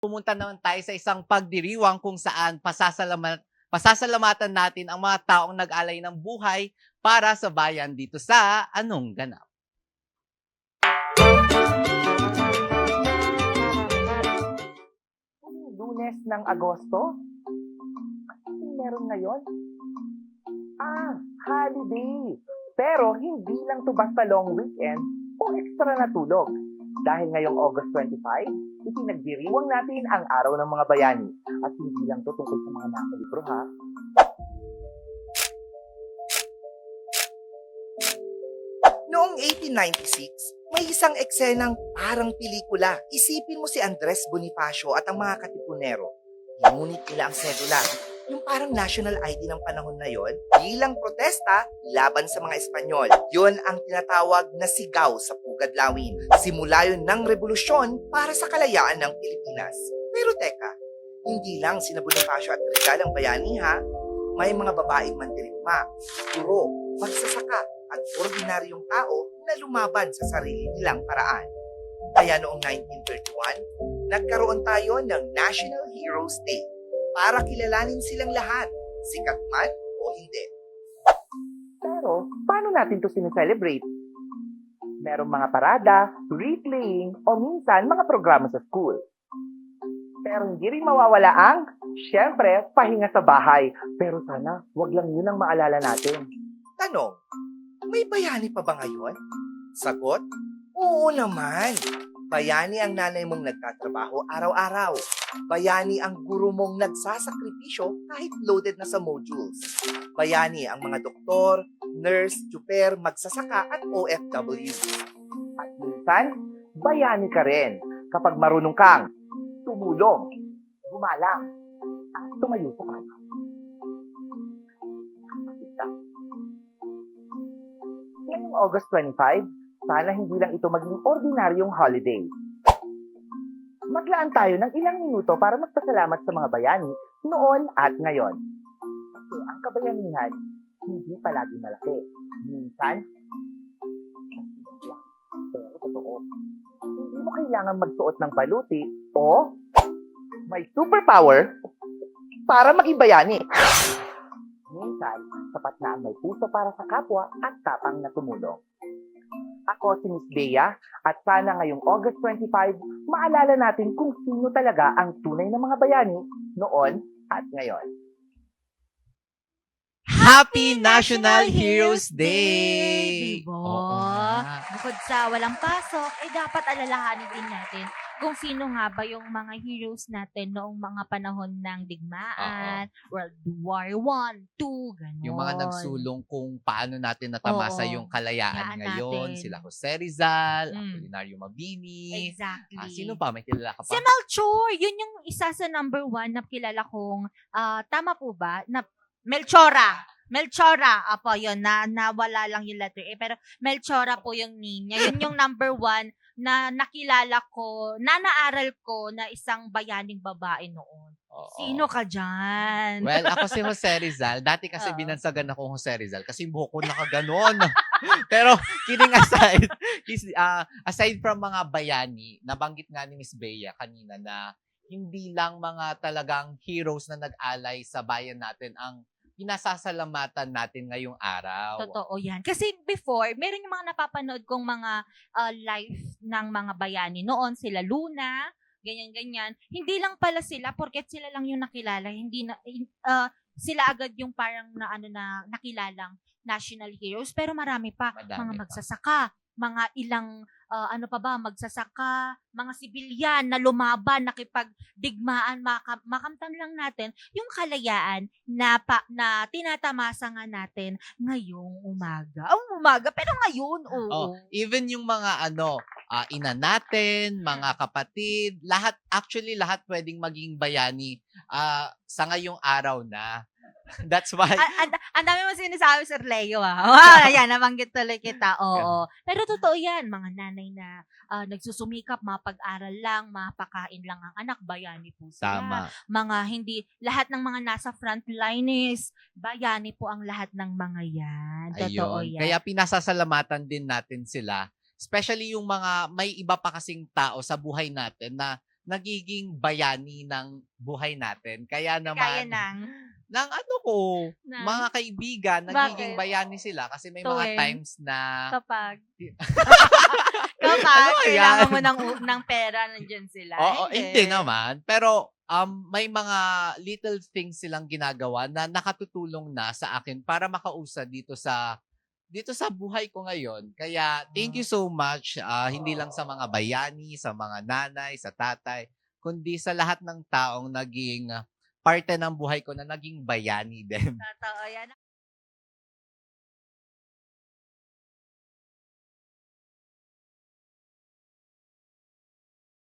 Pumunta naman tayo sa isang pagdiriwang kung saan pasasalamatan natin ang mga taong nag-alay ng buhay para sa bayan dito sa Anong Ganap. Lunes ng Agosto? Meron ngayon? Holiday! Pero hindi lang to basta long weekend o extra na tulog. Dahil ngayong August 25, ipinagdiriwang natin ang Araw ng Mga Bayani. At hindi lang to tungkol sa mga nasa libro, ha? Noong 1896, may isang eksenang parang pelikula. Isipin mo si Andres Bonifacio at ang mga katipunero. Ngunit nila ang sedula, yung parang national ID ng panahon na yon, bilang protesta laban sa mga Espanyol. Yon ang tinatawag na sigaw sa Pugad Lawin. Simula yun ng revolusyon para sa kalayaan ng Pilipinas. Pero teka, hindi lang sina Bonifacio at Rizal ang bayani, ha? May mga babaeng mandirigma, guro, magsasaka, at ordinaryong tao na lumaban sa sarili nilang paraan. Kaya noong 1931, nagkaroon tayo ng National Heroes Day para kilalanin silang lahat, sikat man o hindi. Pero, paano natin to sineselebrate? Merong mga parada, replaying, o minsan mga programa sa school. Pero hindi rin mawawala ang, syempre, pahinga sa bahay. Pero sana, wag lang yun ang maalala natin. Tanong, may bayani pa ba ngayon? Sagot, oo naman. Bayani ang nanay mong nagtatrabaho araw-araw. Bayani ang guro mong nagsasakripisyo kahit loaded na sa modules. Bayani ang mga doktor, nurse, tsuper, magsasaka at OFW. At minsan, bayani ka rin kapag marunong kang tumulong, gumalang, at tumayo sa kanya. Ngayong August 25, sana hindi lang ito maging ordinaryong holiday. Maglaan tayo ng ilang minuto para magpasalamat sa mga bayani noon at ngayon. Kasi ang kabayanihan, hindi palagi malaki. Minsan, pero totoo. Hindi mo kailangan magsuot ng baluti o may superpower para maging bayani. Minsan, sapat na ang may puso para sa kapwa at tapang na tumulong. Ako si Miss Bea at sana ngayong August 25, maalala natin kung sino talaga ang tunay na mga bayani noon at ngayon. Happy National Heroes Day! Diba? Oo nga. Bukod sa walang pasok, dapat alalahanin din natin kung sino nga ba yung mga heroes natin noong mga panahon ng digmaan, World War I, II, gano'n. Yung mga nagsulong kung paano natin natamasa Oo. yung kalayaan Kayaan ngayon. natin. Sila Jose Rizal, Mm. Apolinario Mabini. Exactly. Sino pa? May kilala ka pa? Si Melchor, yun yung isa sa number 1 na kilala kong, tama po ba? Na Melchora. Apo, yun, nawala lang yung letter A. Pero Melchora po yung ninya. Yun yung number 1 na nakilala ko, na naaral ko na isang bayaning babae noon. Oo. Sino ka dyan? Well, ako si Jose Rizal. Dati kasi Oo. binansagan ako Jose Rizal kasi buhok ko nakaganon. Pero kidding aside, aside from mga bayani, nabanggit nga ni Miss Bea kanina na hindi lang mga talagang heroes na nag-alay sa bayan natin ang pinasasalamatan natin ngayong araw. Totoo yan. Kasi before, meron yung mga napapanood kong mga live ng mga bayani. Noon sila Luna, ganyan-ganyan. Hindi lang pala sila, porket sila lang yung nakilala. Hindi na, sila agad yung parang nakilalang national heroes. Pero marami pa. Madami Mga pa. magsasaka, mga ilang magsasaka, mga sibilyan na lumaban, nakipagdigmaan, makamtan lang natin yung kalayaan na tinatamasa nga natin ngayong umaga. Pero ngayon, oo. Even yung mga ina natin, mga kapatid, lahat pwedeng maging bayani sa ngayong araw na. That's why. Ang dami mo sinasabi, Sir Leo, Ayan, nabanggit tuloy kita. Oo. Pero totoo yan, mga nanay na nagsusumikap, mapag-aral lang, mapakain lang ang anak, bayani po sila. Tama. Mga hindi, lahat ng mga nasa front line is, bayani po ang lahat ng mga yan. Totoo Ayun. yan. Kaya pinasasalamatan din natin sila. Especially yung mga may iba pa kasing tao sa buhay natin na nagiging bayani ng buhay natin. Kaya Kaya naman, nang. ng ano ko, Ng- mga kaibigan, nagiging Bakit? bayani sila kasi may mga Tuwing? times na Kapag. Ano Kapag ba kailangan yan? mo ng pera, nandyan sila. Oo, hindi naman. Pero may mga little things silang ginagawa na nakatutulong na sa akin para makausad dito sa buhay ko ngayon. Kaya thank you so much. Hindi lang sa mga bayani, sa mga nanay, sa tatay, kundi sa lahat ng taong naging parte ng buhay ko na naging bayani din. Totoo yan.